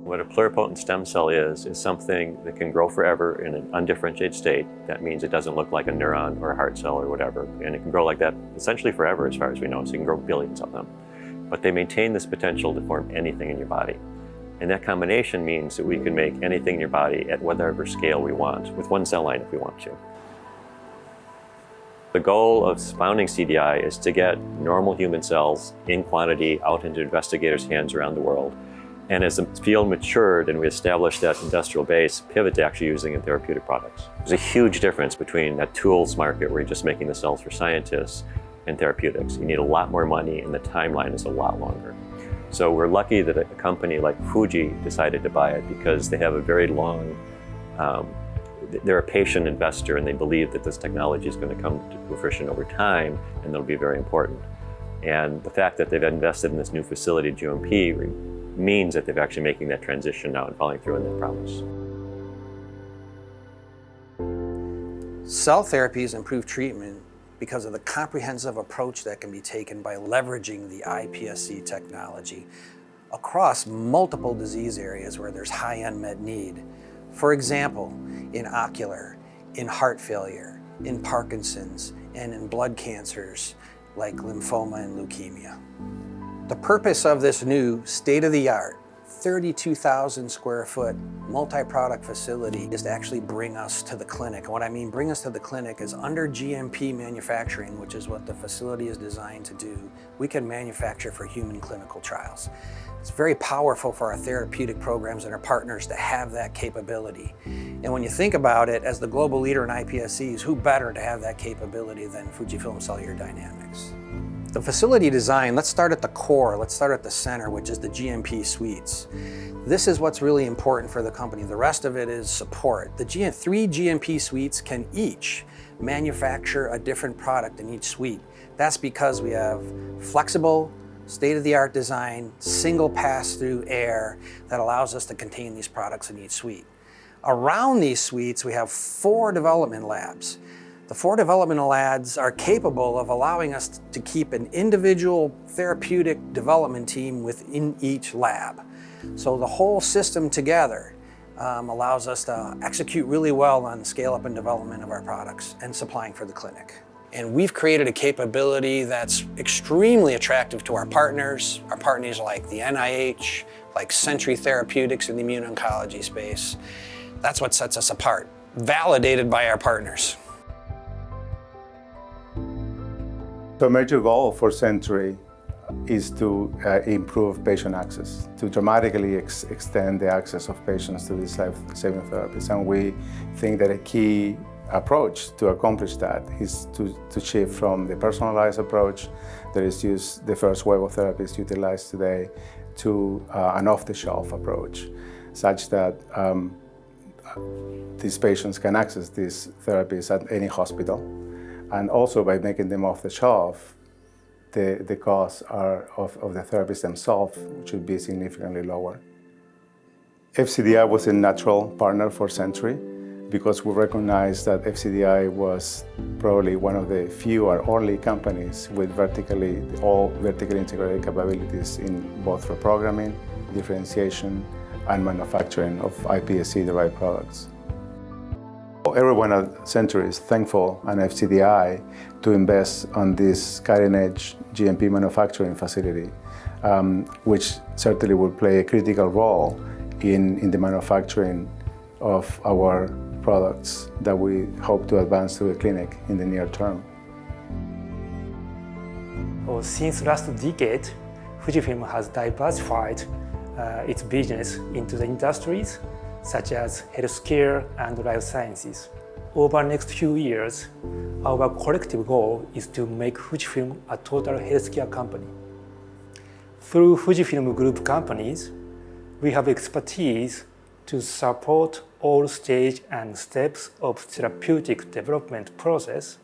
What a pluripotent stem cell is something that can grow forever in an undifferentiated state. That means it doesn't look like a neuron or a heart cell or whatever, and it can grow like that essentially forever as far as we know, so you can grow billions of them. But they maintain this potential to form anything in your body. And that combination means that we can make anything in your body at whatever scale we want, with one cell line if we want to. The goal of founding CDI is to get normal human cells in quantity out into investigators' hands around the world. And as the field matured and we established that industrial base, pivot to actually using in therapeutic products. There's a huge difference between that tools market where you're just making the cells for scientists and therapeutics. You need a lot more money and the timeline is a lot longer. So we're lucky that a company like Fuji decided to buy it because they have a very long, they're a patient investor and they believe that this technology is going to come to fruition over time and they'll be very important. And the fact that they've invested in this new facility, GMP, means that they're actually making that transition now and following through on that promise. Cell therapies improve treatment because of the comprehensive approach that can be taken by leveraging the iPSC technology across multiple disease areas where there's high unmet need. For example, in ocular, in heart failure, in Parkinson's, and in blood cancers like lymphoma and leukemia. The purpose of this new state-of-the-art 32,000 square foot multi-product facility is to actually bring us to the clinic. And what I mean bring us to the clinic is under GMP manufacturing, which is what the facility is designed to do, we can manufacture for human clinical trials. It's very powerful for our therapeutic programs and our partners to have that capability. And when you think about it, as the global leader in iPSCs, who better to have that capability than FUJIFILM Cellular Dynamics? The facility design, let's start at the core, let's start at the center, which is the GMP suites. This is what's really important for the company. The rest of it is support. The three GMP suites can each manufacture a different product in each suite. That's because we have flexible, state-of-the-art design, single pass-through air that allows us to contain these products in each suite. Around these suites, we have 4 development labs. The 4 development labs are capable of allowing us to keep an individual therapeutic development team within each lab. So the whole system together allows us to execute really well on the scale-up and development of our products and supplying for the clinic. And we've created a capability that's extremely attractive to our partners like the NIH, like Century Therapeutics in the immuno-oncology space. That's what sets us apart, validated by our partners. The major goal for Century is to improve patient access, to dramatically extend the access of patients to these life-saving therapies. And we think that a key approach to accomplish that is to shift from the personalized approach that is used, the first wave of therapies utilized today, to an off-the-shelf approach, such that these patients can access these therapies at any hospital. And also by making them off the shelf, the costs of the therapies themselves should be significantly lower. FCDI was a natural partner for Century because we recognized that FCDI was probably one of the few or only companies with all vertically integrated capabilities in both reprogramming, differentiation, and manufacturing of iPSC-derived products. Everyone at Century is thankful and FCDI to invest on this cutting-edge GMP manufacturing facility, which certainly will play a critical role in the manufacturing of our products that we hope to advance to the clinic in the near term. Since last decade, FUJIFILM has diversified its business into the industries such as healthcare and life sciences. Over the next few years, our collective goal is to make FUJIFILM a total healthcare company. Through FUJIFILM Group companies, we have expertise to support all stages and steps of therapeutic development process,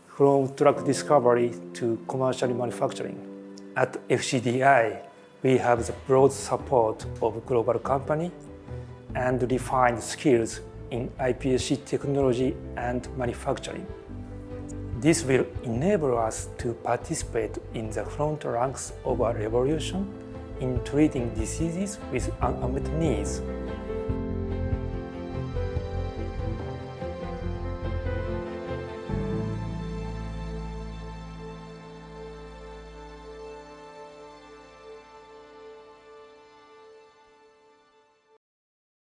from drug discovery to commercial manufacturing. At FCDI, we have the broad support of a global company and refined skills in iPSC technology and manufacturing. This will enable us to participate in the front ranks of a revolution in treating diseases with unmet needs